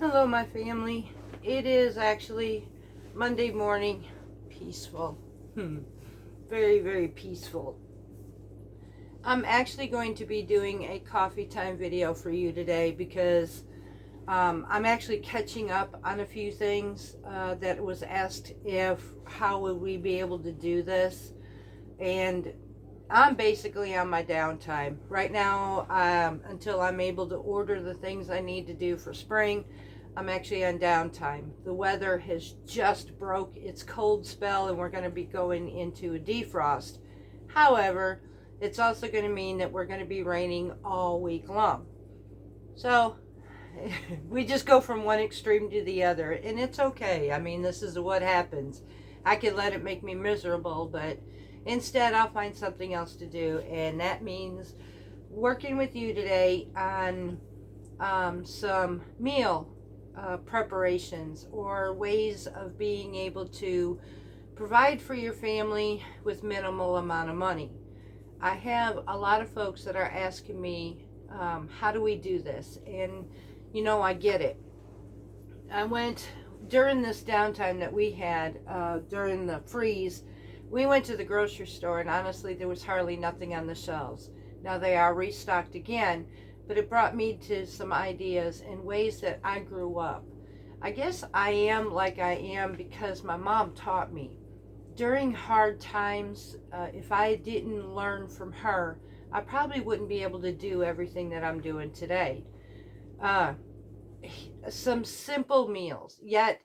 Hello, my family. It is actually Monday morning. Peaceful. Very, very peaceful. I'm actually going to be doing a coffee time video for you today because I'm actually catching up on a few things that was asked if how would we be able to do this. And I'm basically on my downtime. Right now, until I'm able to order the things I need to do for spring, I'm actually on downtime. The weather has just broke its cold spell and we're going to be going into a defrost. However, it's also going to mean that we're going to be raining all week long. So we just go from one extreme to the other, and it's okay. I mean, this is what happens. I could let it make me miserable, but instead I'll find something else to do, and that means working with you today on some meal preparations or ways of being able to provide for your family with minimal amount of money. I have a lot of folks that are asking me, how do we do this? And I get it. I went during this downtime that we had during the freeze. We went to the grocery store, and honestly, there was hardly nothing on the shelves. Now they are restocked again, but it brought me to some ideas and ways that I grew up. I guess I am like I am because my mom taught me. During hard times, if I didn't learn from her, I probably wouldn't be able to do everything that I'm doing today. Uh, some simple meals. Yet,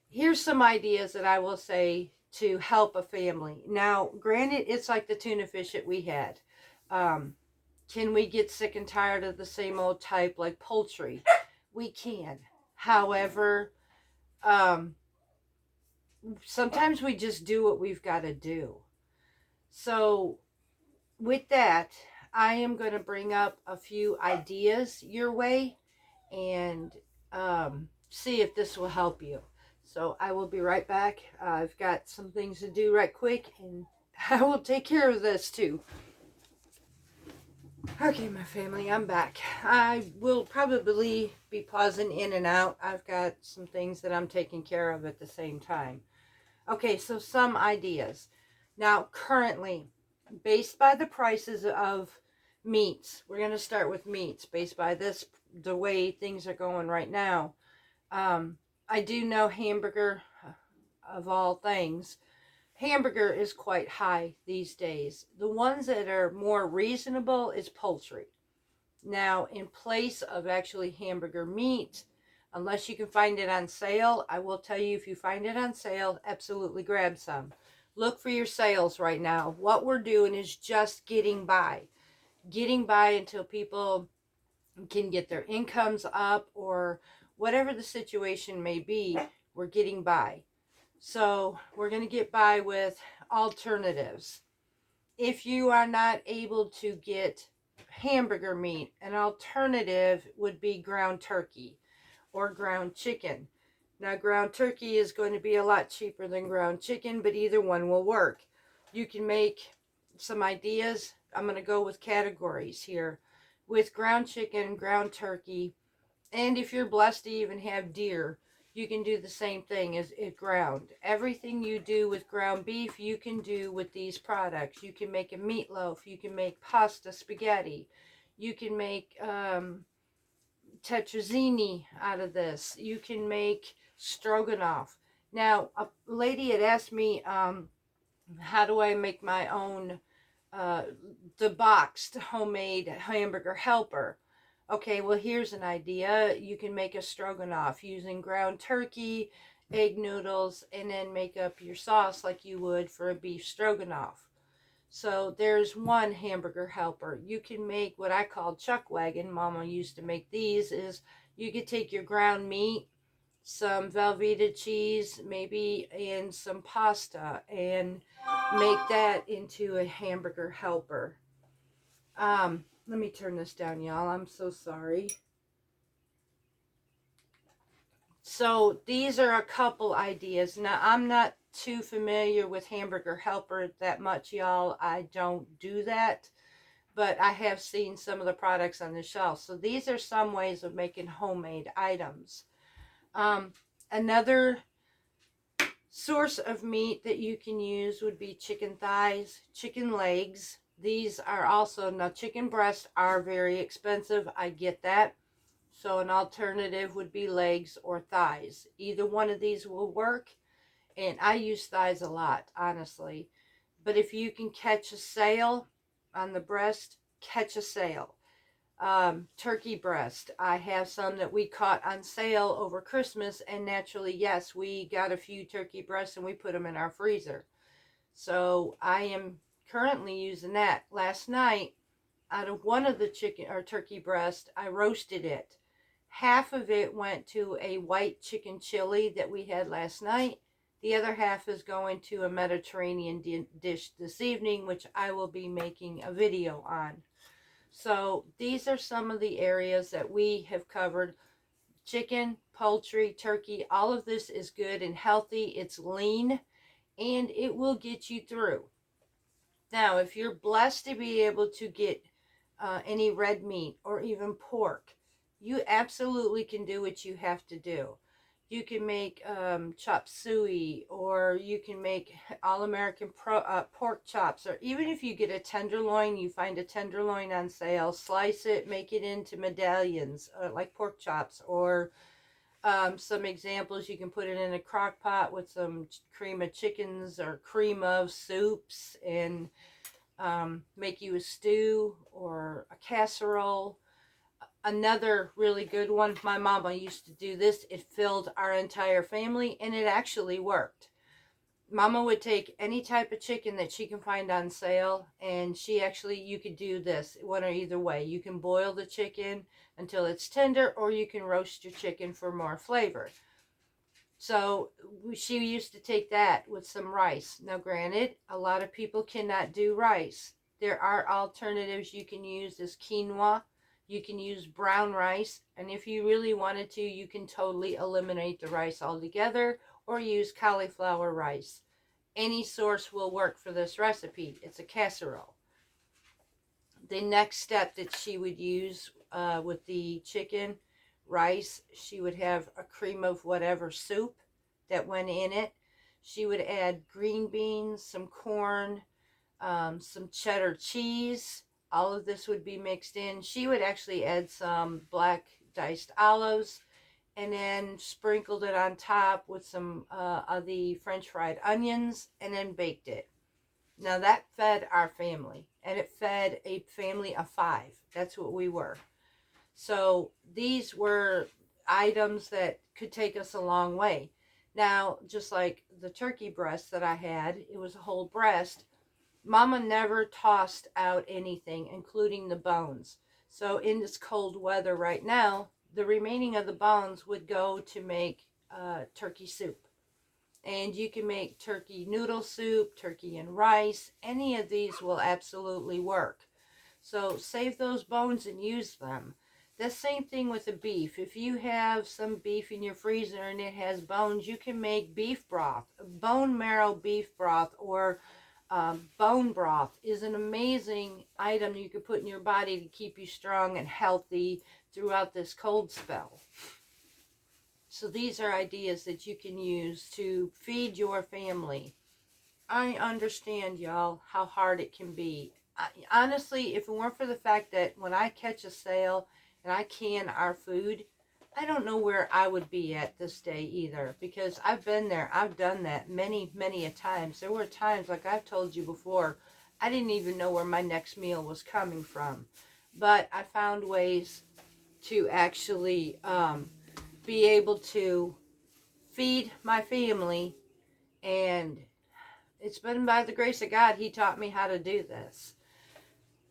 here's some ideas that I will say to help a family. Now, granted, it's like the tuna fish that we had. Um, can we get sick and tired of the same old type like poultry? We can. However, um, sometimes we just do what we've got to do. So, with that, I am going to bring up a few ideas your way and see if this will help you. So I will be right back. I've got some things to do right quick, and I will take care of this too. Okay, my family, I'm back. I will probably be pausing in and out. I've got some things that I'm taking care of at the same time. Okay, so some ideas. Now, currently, based by the prices of meats, we're going to start with meats based by the way things are going right now. I do know hamburger, of all things, hamburger is quite high these days. The ones that are more reasonable is poultry. Now, in place of actually hamburger meat, unless you can find it on sale, I will tell you, if you find it on sale, absolutely grab some. Look for your sales right now. What we're doing is just getting by until people can get their incomes up, or whatever the situation may be. We're getting by. So we're going to get by with alternatives. If you are not able to get hamburger meat, an alternative would be ground turkey or ground chicken. Now, ground turkey is going to be a lot cheaper than ground chicken, but either one will work. You can make some ideas. I'm going to go with categories here. With ground chicken, ground turkey, and if you're blessed to even have deer, you can do the same thing as it ground. Everything you do with ground beef, you can do with these products. You can make a meatloaf. You can make pasta, spaghetti. You can make tetrazzini out of this. You can make stroganoff. Now, a lady had asked me, how do I make my own the boxed homemade hamburger helper? Okay, well, here's an idea. You can make a stroganoff using ground turkey, egg noodles, and then make up your sauce like you would for a beef stroganoff. So there's one hamburger helper. You can make what I call chuck wagon. Mama used to make these. Is you could take your ground meat, some Velveeta cheese, maybe, and some pasta, and make that into a hamburger helper. Let me turn this down, y'all. I'm so sorry. So these are a couple ideas. Now, I'm not too familiar with hamburger helper that much, y'all. I don't do that, but I have seen some of the products on the shelf. So these are some ways of making homemade items. Another source of meat that you can use would be chicken thighs, chicken legs. These are also, now chicken breasts are very expensive. I get that. So an alternative would be legs or thighs. Either one of these will work. And I use thighs a lot, honestly. But if you can catch a sale on the breast, catch a sale. Turkey breast. I have some that we caught on sale over Christmas, and naturally, yes, we got a few turkey breasts and we put them in our freezer. So I am currently using that. Last night, out of one of the chicken or turkey breast, I roasted it. Half of it went to a white chicken chili that we had last night. The other half is going to a Mediterranean dish this evening, which I will be making a video on. So these are some of the areas that we have covered. Chicken, poultry, turkey, all of this is good and healthy. It's lean and it will get you through. Now, if you're blessed to be able to get any red meat or even pork, you absolutely can do what you have to do. You can make chop suey, or you can make all-American pork chops, or even if you get a tenderloin, you find a tenderloin on sale, slice it, make it into medallions, like pork chops, or some examples, you can put it in a crock pot with some cream of chickens or cream of soups and make you a stew or a casserole. Another really good one, my mama used to do this. It filled our entire family and it actually worked. Mama would take any type of chicken that she can find on sale, and you could do this one or either way. You can boil the chicken until it's tender, or you can roast your chicken for more flavor. So she used to take that with some rice. Now, granted, a lot of people cannot do rice. There are alternatives you can use as quinoa. You can use brown rice. And if you really wanted to, you can totally eliminate the rice altogether or use cauliflower rice. Any source will work for this recipe. It's a casserole. The next step that she would use with the chicken rice, she would have a cream of whatever soup that went in it. She would add green beans, some corn, some cheddar cheese. All of this would be mixed in. She would actually add some black diced olives and then sprinkled it on top with some of the French fried onions and then baked it. Now that fed our family, and it fed a family of 5. That's what we were. So these were items that could take us a long way. Now, just like the turkey breast that I had, it was a whole breast. Mama never tossed out anything, including the bones. So in this cold weather right now, the remaining of the bones would go to make turkey soup. And you can make turkey noodle soup, turkey and rice. Any of these will absolutely work. So save those bones and use them. The same thing with the beef. If you have some beef in your freezer and it has bones, you can make beef broth. Bone marrow beef broth or bone broth is an amazing item you could put in your body to keep you strong and healthy throughout this cold spell. So these are ideas that you can use to feed your family. I understand, y'all, how hard it can be. Honestly, if it weren't for the fact that when I catch a sale and I can our food, I don't know where I would be at this day either, because I've been there. I've done that many, many a times. There were times, like I've told you before, I didn't even know where my next meal was coming from. But I found ways to actually be able to feed my family, and it's been by the grace of God He taught me how to do this.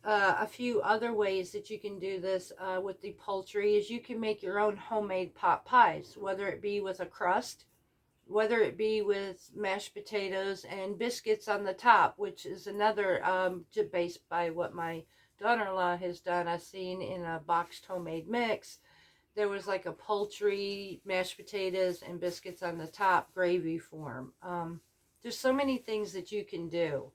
A few other ways that you can do this with the poultry is you can make your own homemade pot pies, whether it be with a crust, whether it be with mashed potatoes and biscuits on the top, which is another based by what my daughter-in-law has done. I've seen in a boxed homemade mix. There was like a poultry, mashed potatoes, and biscuits on the top, gravy form. There's so many things that you can do.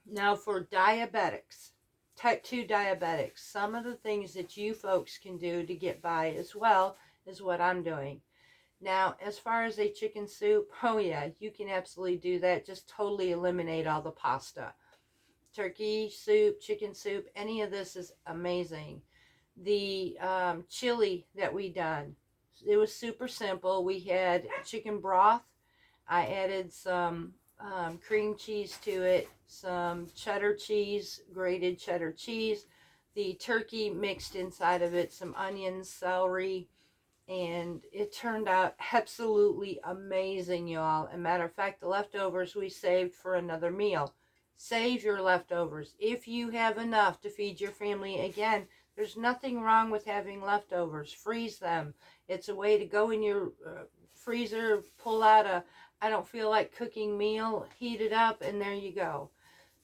Now for diabetics, type 2 diabetics, some of the things that you folks can do to get by as well is what I'm doing. Now, as far as a chicken soup, oh yeah, you can absolutely do that. Just totally eliminate all the pasta. Turkey soup, chicken soup, any of this is amazing. The chili that we done, it was super simple. We had chicken broth. I added some cream cheese to it, some cheddar cheese, grated cheddar cheese, the turkey mixed inside of it, some onions, celery, and it turned out absolutely amazing, y'all. As a matter of fact, the leftovers we saved for another meal. Save your leftovers. If you have enough to feed your family again, there's nothing wrong with having leftovers. Freeze them. It's a way to go in your freezer, pull out a I don't feel like cooking meal, heat it up, and there you go.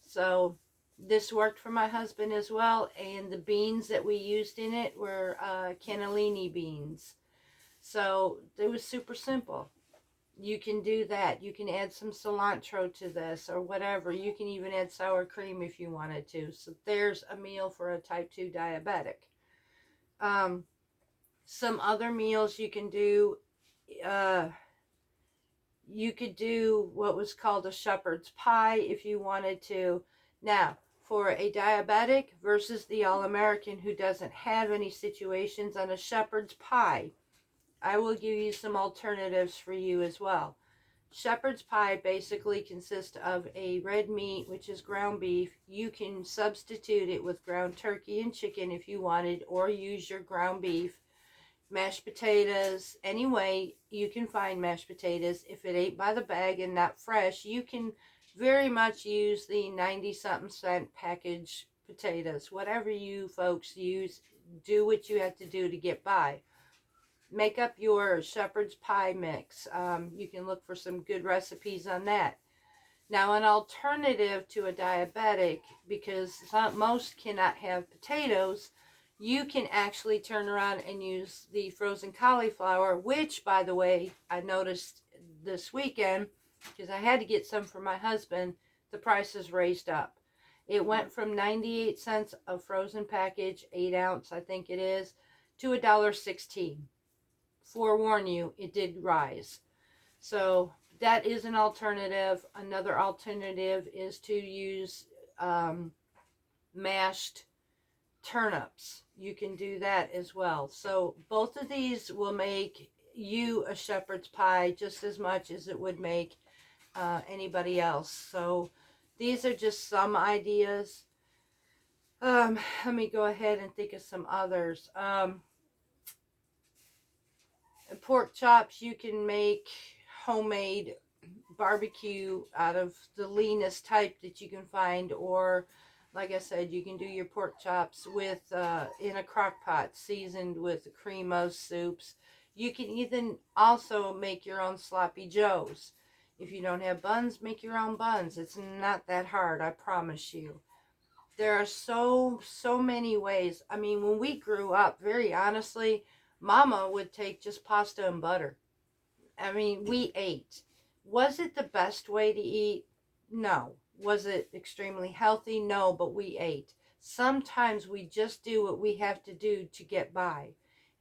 So this worked for my husband as well, and the beans that we used in it were cannellini beans. So it was super simple. You can do that. You can add some cilantro to this or whatever. You can even add sour cream if you wanted to. So there's a meal for a type 2 diabetic. Some other meals you can do, you could do what was called a shepherd's pie if you wanted to. Now, for a diabetic versus the all-American who doesn't have any situations on a shepherd's pie, I will give you some alternatives for you as well. Shepherd's pie basically consists of a red meat, which is ground beef. You can substitute it with ground turkey and chicken if you wanted, or use your ground beef. Mashed potatoes, any way you can find mashed potatoes. If it ain't by the bag and not fresh, you can very much use the 90-something cent package potatoes. Whatever you folks use, do what you have to do to get by. Make up your shepherd's pie mix. You can look for some good recipes on that. Now, an alternative to a diabetic, because most cannot have potatoes, you can actually turn around and use the frozen cauliflower, which, by the way, I noticed this weekend, because I had to get some for my husband, the price is raised up. It went from 98 cents a frozen package, 8 ounce, I think it is, to $1.16. Forewarn you, it did rise. So that is an alternative. Another alternative is to use mashed turnips. You can do that as well. So both of these will make you a shepherd's pie just as much as it would make anybody else. So these are just some ideas. Let me go ahead and think of some others. Pork chops, you can make homemade barbecue out of the leanest type that you can find, or like I said, you can do your pork chops with in a crock pot seasoned with cream of soups. You can even also make your own sloppy joes. If you don't have buns, make your own buns. It's not that hard, I promise you. There are so many ways. I mean, when we grew up, very honestly, Mama would take just pasta and butter. I mean, we ate. Was it the best way to eat? No. Was it extremely healthy? No, but we ate. Sometimes we just do what we have to do to get by.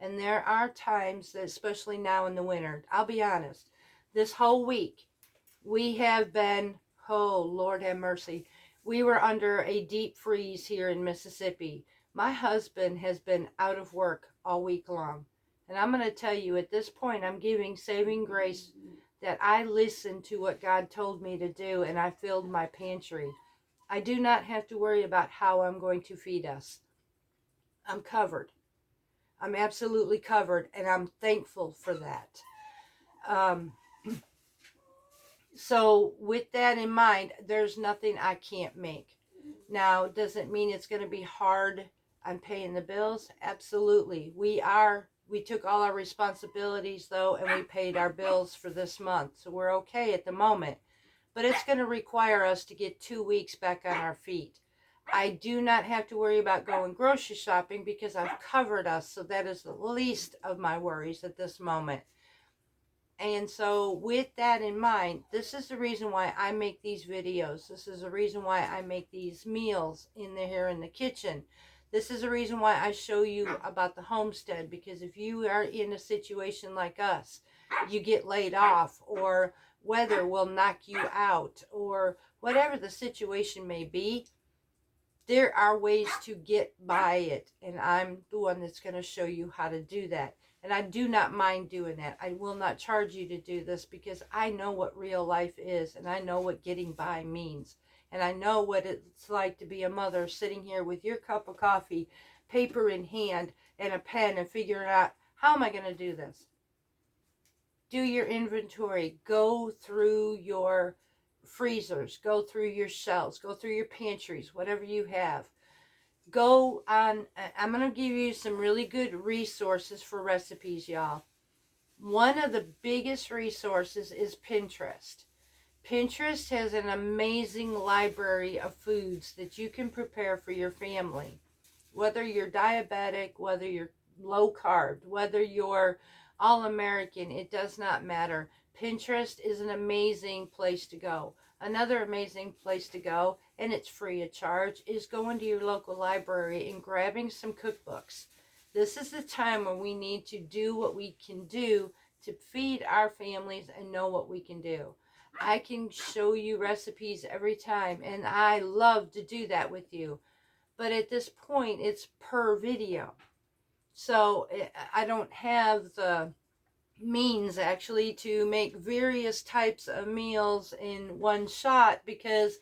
And there are times, especially now in the winter, I'll be honest, this whole week, we have been, oh, Lord have mercy, we were under a deep freeze here in Mississippi. My husband has been out of work all week long. And I'm going to tell you, at this point, I'm giving saving grace that I listened to what God told me to do, and I filled my pantry. I do not have to worry about how I'm going to feed us. I'm covered. I'm absolutely covered, and I'm thankful for that. So with that in mind, there's nothing I can't make. Now, does it mean it's going to be hard on paying the bills? Absolutely. We took all our responsibilities, though, and we paid our bills for this month. So we're okay at the moment. But it's going to require us to get 2 weeks back on our feet. I do not have to worry about going grocery shopping because I've covered us. So that is the least of my worries at this moment. And so with that in mind, this is the reason why I make these videos. This is the reason why I make these meals here in the kitchen. This is the reason why I show you about the homestead, because if you are in a situation like us, you get laid off, or weather will knock you out, or whatever the situation may be, there are ways to get by it, and I'm the one that's going to show you how to do that. And I do not mind doing that. I will not charge you to do this, because I know what real life is, and I know what getting by means, and I know what it's like to be a mother sitting here with your cup of coffee, paper in hand, and a pen, and figuring out, how am I going to do this? Do your inventory. Go through your freezers, go through your shelves, go through your pantries, whatever you have. Go on. I'm going to give you some really good resources for recipes, y'all. One of the biggest resources is Pinterest. Pinterest has an amazing library of foods that you can prepare for your family. Whether you're diabetic, whether you're low carb, whether you're all American, it does not matter. Pinterest is an amazing place to go. Another amazing place to go, and it's free of charge, is going to your local library and grabbing some cookbooks. This is the time when we need to do what we can do to feed our families and know what we can do. I can show you recipes every time, and I love to do that with you. But at this point, it's per video. So I don't have the means actually to make various types of meals in one shot, because,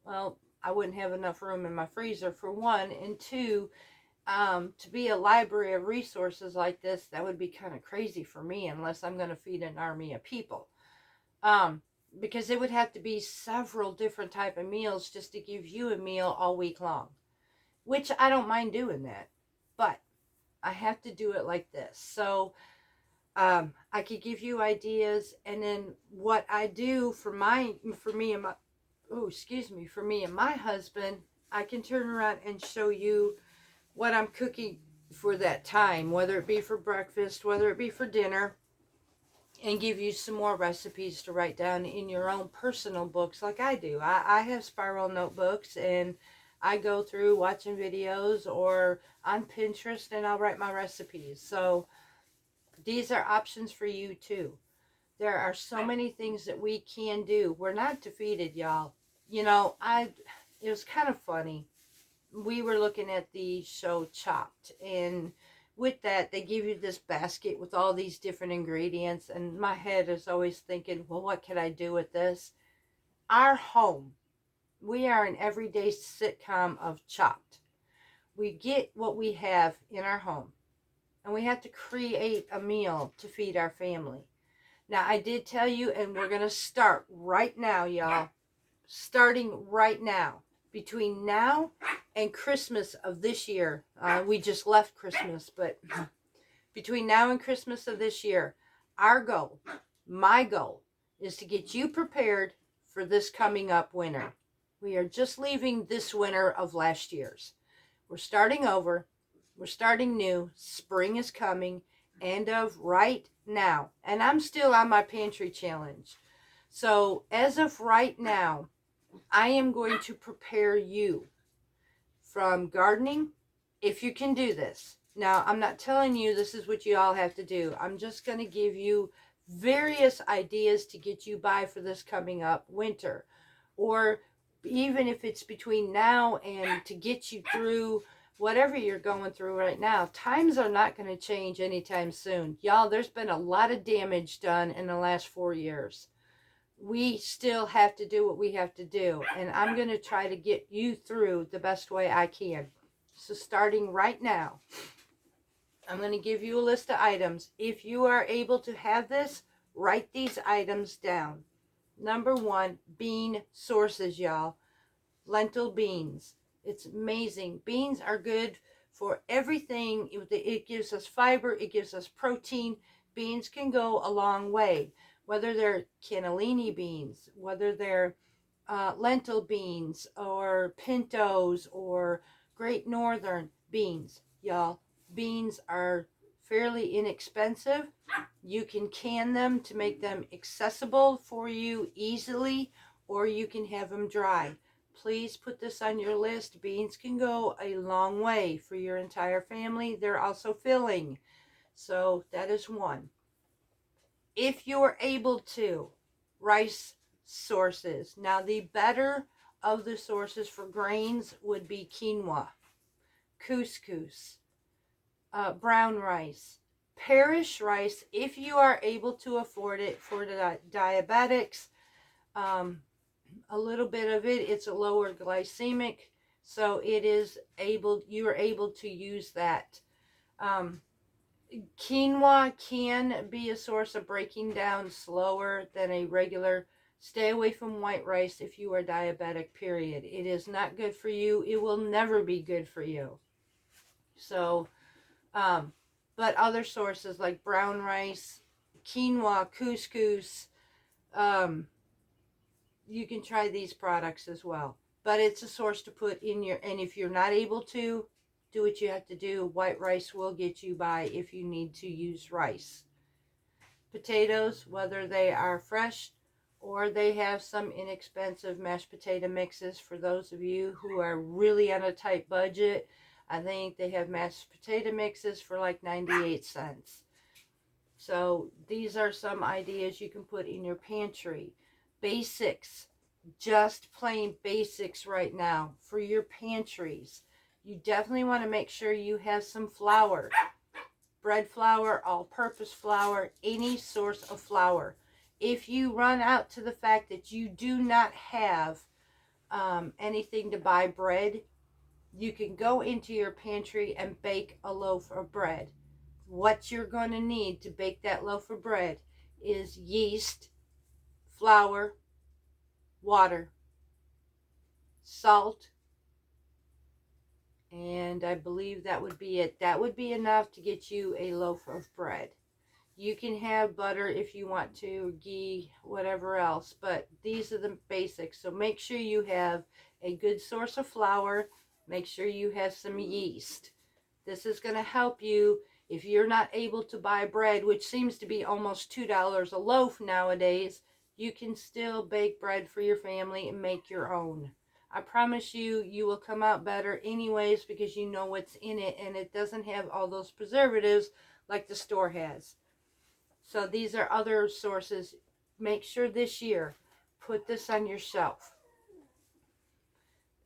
well, I wouldn't have enough room in my freezer, for one, and two, to be a library of resources like this, that would be kind of crazy for me, unless I'm going to feed an army of people. Because it would have to be several different type of meals just to give you a meal all week long, which I don't mind doing that, but I have to do it like this. So I could give you ideas, and then what I do for me and my husband, I can turn around and show you what I'm cooking for that time, whether it be for breakfast, whether it be for dinner, and give you some more recipes to write down in your own personal books like I do. I have spiral notebooks, and I go through watching videos or on Pinterest, and I'll write my recipes. So these are options for you too. There are so many things that we can do. We're not defeated, y'all. You know, it was kind of funny. We were looking at the show Chopped, and with that, they give you this basket with all these different ingredients, and my head is always thinking, well, what can I do with this? Our home, we are an everyday sitcom of Chopped. We get what we have in our home, and we have to create a meal to feed our family. Now, I did tell you, and we're going to start right now, y'all. Starting right now. Between now and Christmas of this year, we just left Christmas, but between now and Christmas of this year, our goal, my goal, is to get you prepared for this coming up winter. We are just leaving this winter of last year's. We're starting over. We're starting new. Spring is coming. And of right now. And I'm still on my pantry challenge. So as of right now, I am going to prepare you from gardening, if you can do this. Now, I'm not telling you this is what you all have to do. I'm just going to give you various ideas to get you by for this coming up winter. Or even if it's between now and to get you through whatever you're going through right now. Times are not going to change anytime soon. Y'all, there's been a lot of damage done in the last 4 years. We still have to do what we have to do, and I'm going to try to get you through the best way I can. So starting right now, I'm going to give you a list of items. If you are able to have this, write these items down. Number 1, bean sources, y'all. Lentil beans. It's amazing. Beans are good for everything. It gives us fiber. It gives us protein. Beans can go a long way. Whether they're cannellini beans, whether they're lentil beans, or pintos, or Great Northern beans. Y'all, beans are fairly inexpensive. You can can them to make them accessible for you easily, or you can have them dry. please put this on your list. Beans can go a long way for your entire family. They're also filling. So that is one. If you're able to, rice sources. Now, the better of the sources for grains would be quinoa, couscous, brown rice, parish rice, if you are able to afford it for the diabetics. A little bit of it, it's a lower glycemic, so you are able to use that. Quinoa can be a source of breaking down slower than a regular. Stay away from white rice if you are diabetic, period. It is not good for you. It will never be good for you. So, but other sources like brown rice, quinoa, couscous, you can try these products as well. But it's a source to put in your, and if you're not able to, do what you have to do. White rice will get you by if you need to use rice. Potatoes, whether they are fresh or they have some inexpensive mashed potato mixes, for those of you who are really on a tight budget, I think they have mashed potato mixes for like 98 cents. So these are some ideas you can put in your pantry. Basics, just plain basics right now for your pantries. You definitely want to make sure you have some flour. Bread flour, all-purpose flour, any source of flour. If you run out to the fact that you do not have anything to buy bread, you can go into your pantry and bake a loaf of bread. What you're going to need to bake that loaf of bread is yeast, flour, water, salt, and I believe that would be it. That would be enough to get you a loaf of bread. You can have butter if you want to, ghee, whatever else, but these are the basics. So make sure you have a good source of flour. Make sure you have some yeast. This is going to help you if you're not able to buy bread, which seems to be almost $2 a loaf nowadays. You can still bake bread for your family and make your own. I promise you, you will come out better anyways because you know what's in it and it doesn't have all those preservatives like the store has. So these are other sources. Make sure this year, put this on your shelf.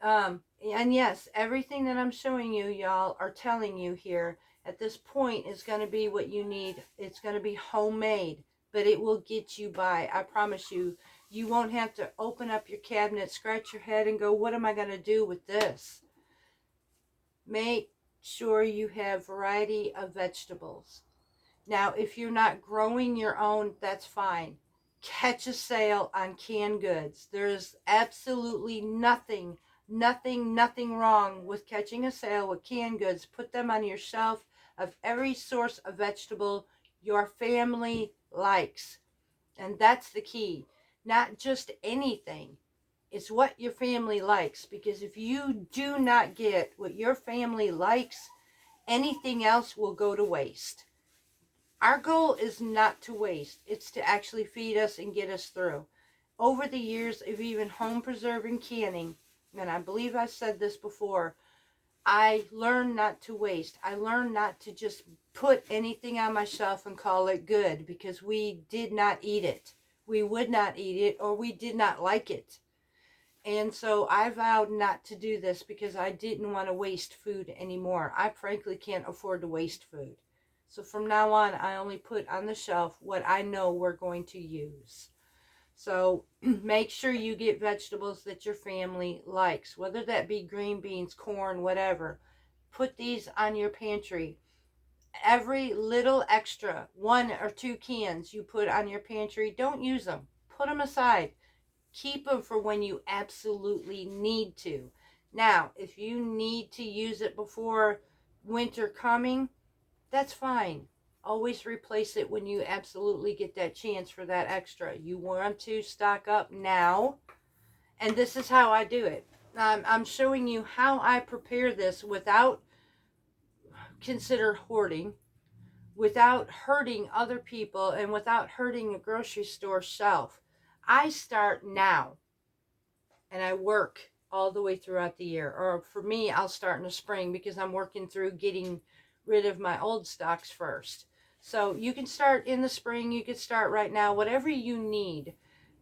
And yes, everything that I'm showing you, y'all, are telling you here at this point is going to be what you need. It's going to be homemade, but it will get you by. I promise you. You won't have to open up your cabinet, scratch your head, and go, what am I going to do with this? Make sure you have variety of vegetables. Now, if you're not growing your own, that's fine. Catch a sale on canned goods. There's absolutely nothing wrong with catching a sale with canned goods. Put them on your shelf of every source of vegetable your family likes. And that's the key. Not just anything. It's what your family likes. Because if you do not get what your family likes, anything else will go to waste. Our goal is not to waste. It's to actually feed us and get us through. Over the years of even home preserving canning, and I believe I said this before, I learned not to waste. I learned not to just put anything on my shelf and call it good because we did not eat it. We would not eat it or we did not like it. And so I vowed not to do this because I didn't want to waste food anymore. I frankly can't afford to waste food. So from now on, I only put on the shelf what I know we're going to use. So make sure you get vegetables that your family likes, whether that be green beans, corn, whatever. Put these on your pantry. Every little extra, 1 or 2 cans you put on your pantry, don't use them. Put them aside. Keep them for when you absolutely need to. Now, if you need to use it before winter coming, that's fine. Always replace it when you absolutely get that chance for that extra. You want to stock up now. And this is how I do it. I'm showing you how I prepare this without consider hoarding, without hurting other people, and without hurting a grocery store shelf. I start now. And I work all the way throughout the year. Or for me, I'll start in the spring because I'm working through getting rid of my old stocks first. So you can start in the spring, you can start right now, whatever you need.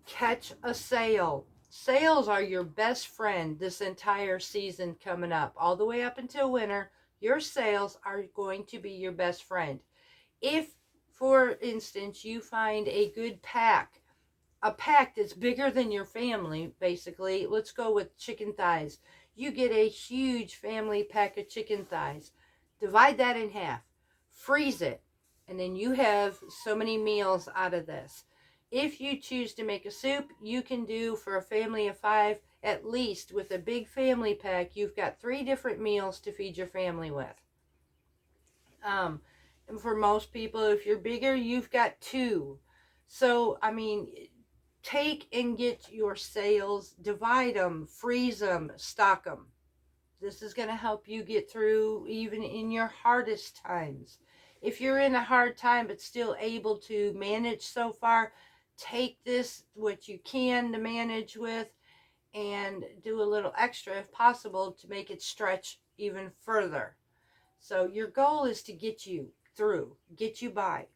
Catch a sale. Sales are your best friend this entire season coming up, all the way up until winter. Your sales are going to be your best friend. If, for instance, you find a good pack, a pack that's bigger than your family, basically, let's go with chicken thighs. You get a huge family pack of chicken thighs. Divide that in half. Freeze it. And then you have so many meals out of this. If you choose to make a soup, you can do for a family of 5, at least with a big family pack, you've got 3 different meals to feed your family with. And for most people, if you're bigger, you've got 2. So, I mean, take and get your sales, divide them, freeze them, stock them. This is going to help you get through even in your hardest times. If you're in a hard time but still able to manage so far, take this, what you can to manage with, and do a little extra if possible to make it stretch even further. So your goal is to get you through, get you by.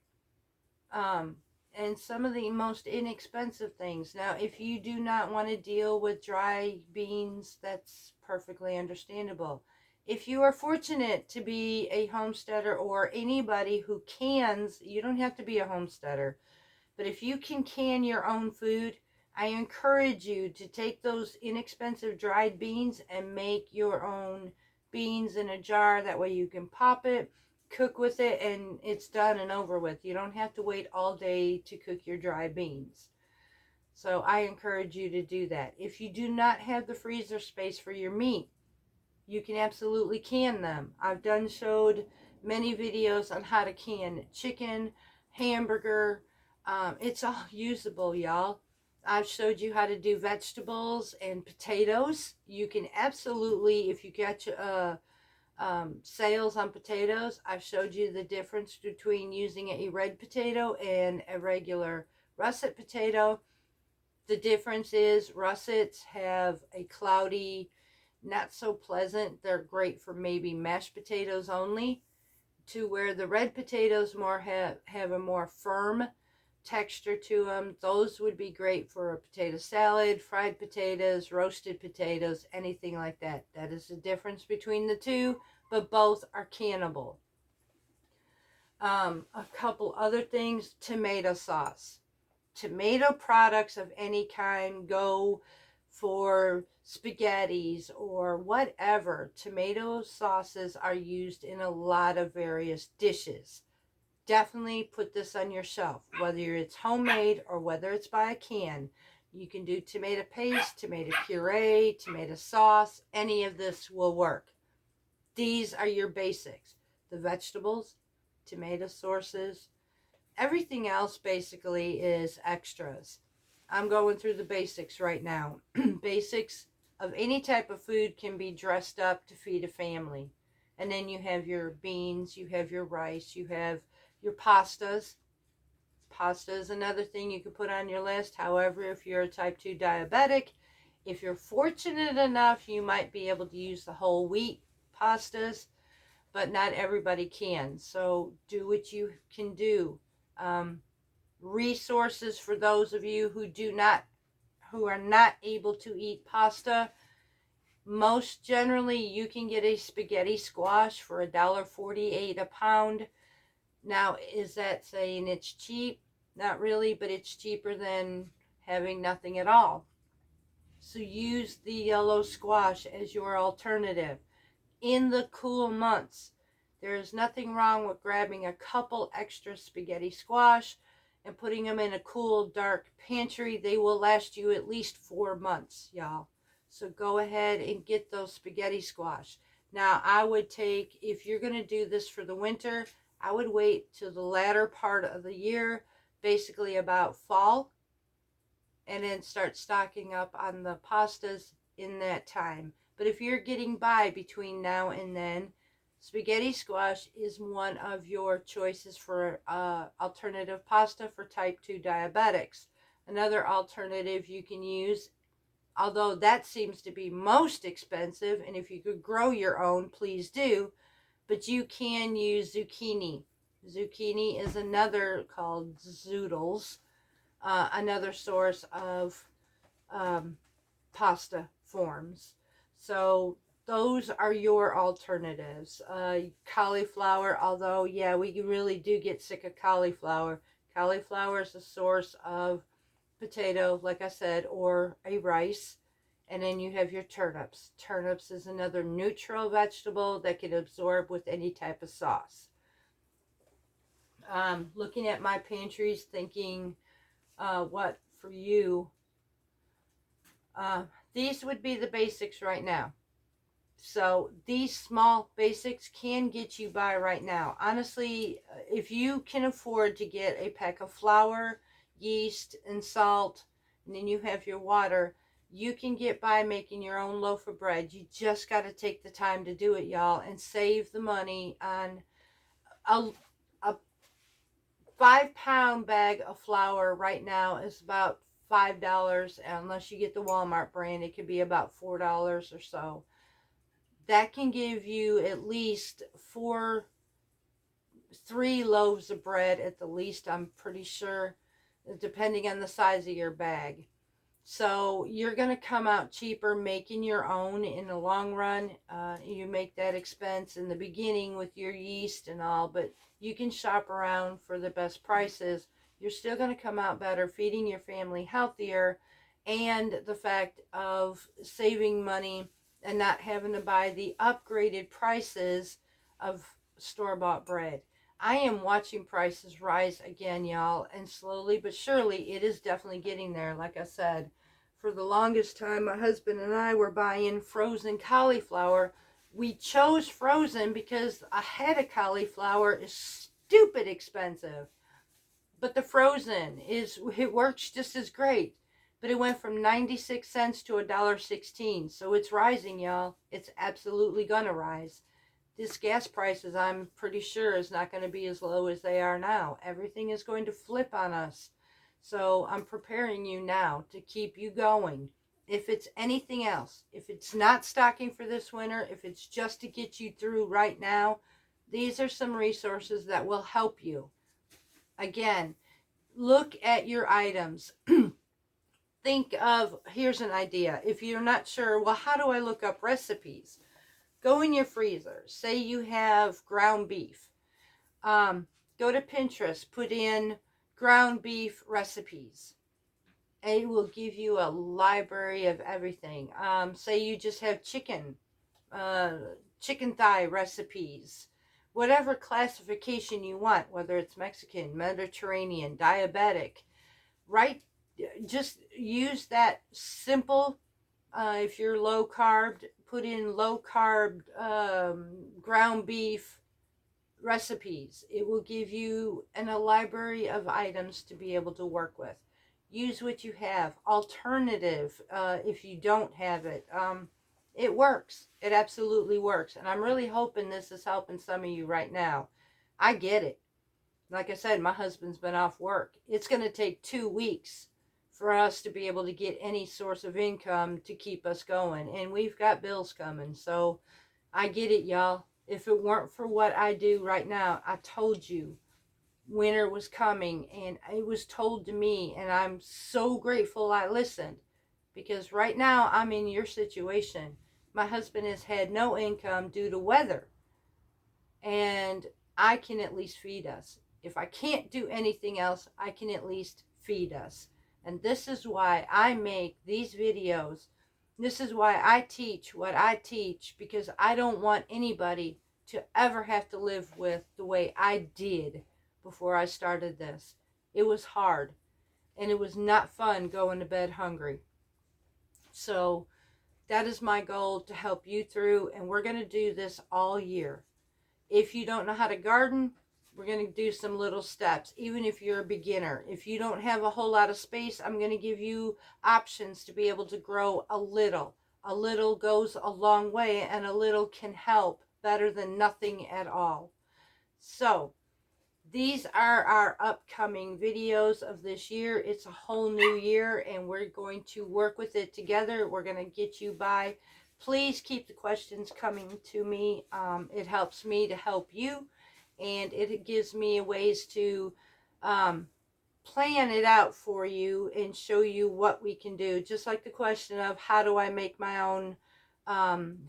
And some of the most inexpensive things. Now, if you do not want to deal with dry beans, that's perfectly understandable. If you are fortunate to be a homesteader or anybody who cans, you don't have to be a homesteader, but if you can your own food, I encourage you to take those inexpensive dried beans and make your own beans in a jar. That way you can pop it, cook with it, and it's done and over with. You don't have to wait all day to cook your dry beans. So I encourage you to do that. If you do not have the freezer space for your meat, you can absolutely can them. I've showed many videos on how to can chicken, hamburger. It's all usable, y'all. I've showed you how to do vegetables and potatoes. You can absolutely, if you get sales on potatoes, I've showed you the difference between using a red potato and a regular russet potato. The difference is russets have a cloudy, not so pleasant. They're great for maybe mashed potatoes only, to where the red potatoes more have a more firm texture to them. Those would be great for a potato salad, fried potatoes, roasted potatoes, anything like that. That is the difference between the two, but both are cannable. A couple other things: tomato sauce. Tomato products of any kind go for spaghettis or whatever. Tomato sauces are used in a lot of various dishes. Definitely put this on your shelf, whether it's homemade or whether it's by a can. You can do tomato paste, tomato puree, tomato sauce. Any of this will work. These are your basics. The vegetables, tomato sauces, everything else basically is extras. I'm going through the basics right now. Basics of any type of food can be dressed up to feed a family. And then you have your beans, you have your rice, you have your pastas. Pasta is another thing you could put on your list. However, if you're a type 2 diabetic, if you're fortunate enough, you might be able to use the whole wheat pastas, but not everybody can. So do what you can do. Resources for those of you who are not able to eat pasta. Most generally, you can get a spaghetti squash for $1.48 a pound. Now, is that saying it's cheap? Not really, but it's cheaper than having nothing at all. So use the yellow squash as your alternative. In the cool months, there is nothing wrong with grabbing a couple extra spaghetti squash and putting them in a cool, dark pantry. They will last you at least 4 months, y'all. So go ahead and get those spaghetti squash. Now, I would take, if you're going to do this for the winter, I would wait till the latter part of the year, basically about fall, and then start stocking up on the pastas in that time. But if you're getting by between now and then, spaghetti squash is one of your choices for alternative pasta for type 2 diabetics. Another alternative you can use although that seems to be most expensive. And if you could grow your own, please do. But you can use zucchini. Zucchini is another called zoodles, another source of um, pasta forms. So those are your alternatives. Cauliflower, although, yeah, we really do get sick of cauliflower. Cauliflower is a source of potato, like I said, or a rice. And then you have your turnips. Turnips is another neutral vegetable that can absorb with any type of sauce. Looking at my pantries, thinking what for you, these would be the basics right now. So these small basics can get you by right now. Honestly, if you can afford to get a pack of flour, yeast, and salt, and then you have your water, you can get by making your own loaf of bread. You just got to take the time to do it, y'all, and save the money on a 5-pound bag of flour right now is about $5. Unless you get the Walmart brand, it could be about $4 or so. That can give you at least 3 loaves of bread at the least, I'm pretty sure, depending on the size of your bag. So you're going to come out cheaper making your own in the long run. You make that expense in the beginning with your yeast and all, but you can shop around for the best prices. You're still going to come out better, feeding your family healthier, and the fact of saving money and not having to buy the upgraded prices of store-bought bread. I am watching prices rise again, y'all, and slowly but surely it is definitely getting there. Like I said, for the longest time, my husband and I were buying frozen cauliflower. We chose frozen because a head of cauliflower is stupid expensive. But the frozen it works just as great. But it went from 96 cents to $1.16. So it's rising, y'all. It's absolutely gonna rise. This gas prices, I'm pretty sure, is not going to be as low as they are now. Everything is going to flip on us. So I'm preparing you now to keep you going. If it's anything else, if it's not stocking for this winter, if it's just to get you through right now, these are some resources that will help you. Again, look at your items. Think of, here's an idea. If you're not sure, well, how do I look up recipes? Go in your freezer. Say you have ground beef. Go to Pinterest. Put in ground beef recipes. It will give you a library of everything. Say you just have chicken. Chicken thigh recipes. Whatever classification you want, whether it's Mexican, Mediterranean, diabetic. Right? Just use that simple, if you're low carb, put in low carb ground beef recipes. It will give you a library of items to be able to work with. Use what you have. Alternative, if you don't have it. It works. It absolutely works. And I'm really hoping this is helping some of you right now. I get it. Like I said, my husband's been off work. It's going to take 2 weeks for us to be able to get any source of income to keep us going. And we've got bills coming. So I get it, y'all. If it weren't for what I do right now, I told you winter was coming, and it was told to me, and I'm so grateful I listened, because right now I'm in your situation. My husband has had no income due to weather, and I can at least feed us. If I can't do anything else, I can at least feed us. And this is why I make these videos. This is why I teach what I teach, because I don't want anybody to ever have to live with the way I did before I started this. It was hard, and it was not fun going to bed hungry. So that is my goal, to help you through, and we're going to do this all year. If you don't know how to garden, we're going to do some little steps, even if you're a beginner. If you don't have a whole lot of space, I'm going to give you options to be able to grow a little. A little goes a long way, and a little can help better than nothing at all. So these are our upcoming videos of this year. It's a whole new year, and we're going to work with it together. We're going to get you by. Please keep the questions coming to me. It helps me to help you, and it gives me ways to plan it out for you and show you what we can do. Just like the question of how do I make my own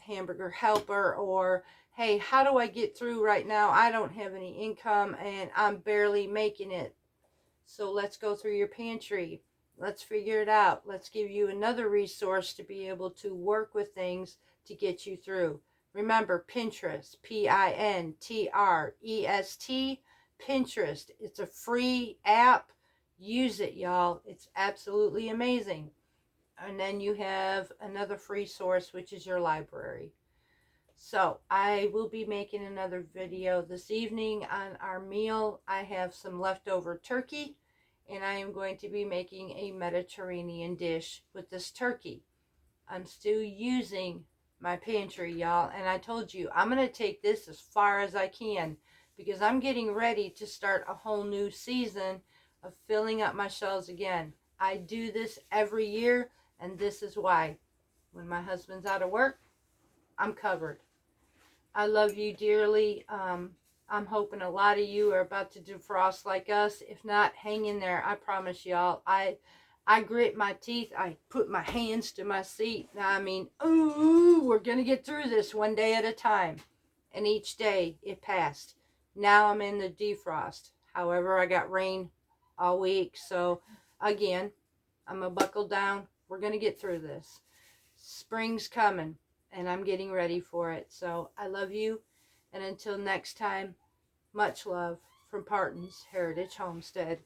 hamburger helper, or hey, how do I get through right now? I don't have any income and I'm barely making it. So let's go through your pantry. Let's figure it out. Let's give you another resource to be able to work with things to get you through. Remember, Pinterest, Pinterest, Pinterest. It's a free app. Use it, y'all. It's absolutely amazing. And then you have another free source, which is your library. So I will be making another video this evening on our meal. I have some leftover turkey, and I am going to be making a Mediterranean dish with this turkey. I'm still using my pantry, y'all, and I told you I'm going to take this as far as I can because I'm getting ready to start a whole new season of filling up my shelves again. I do this every year, and this is why. When my husband's out of work, I'm covered. I love you dearly. I'm hoping a lot of you are about to defrost like us. If not, hang in there. I promise y'all. I grit my teeth. I put my hands to my seat. I mean, ooh, we're going to get through this one day at a time. And each day it passed. Now I'm in the defrost. However, I got rain all week. So again, I'm going to buckle down. We're going to get through this. Spring's coming, and I'm getting ready for it. So I love you, and until next time, much love from Parton's Heritage Homestead.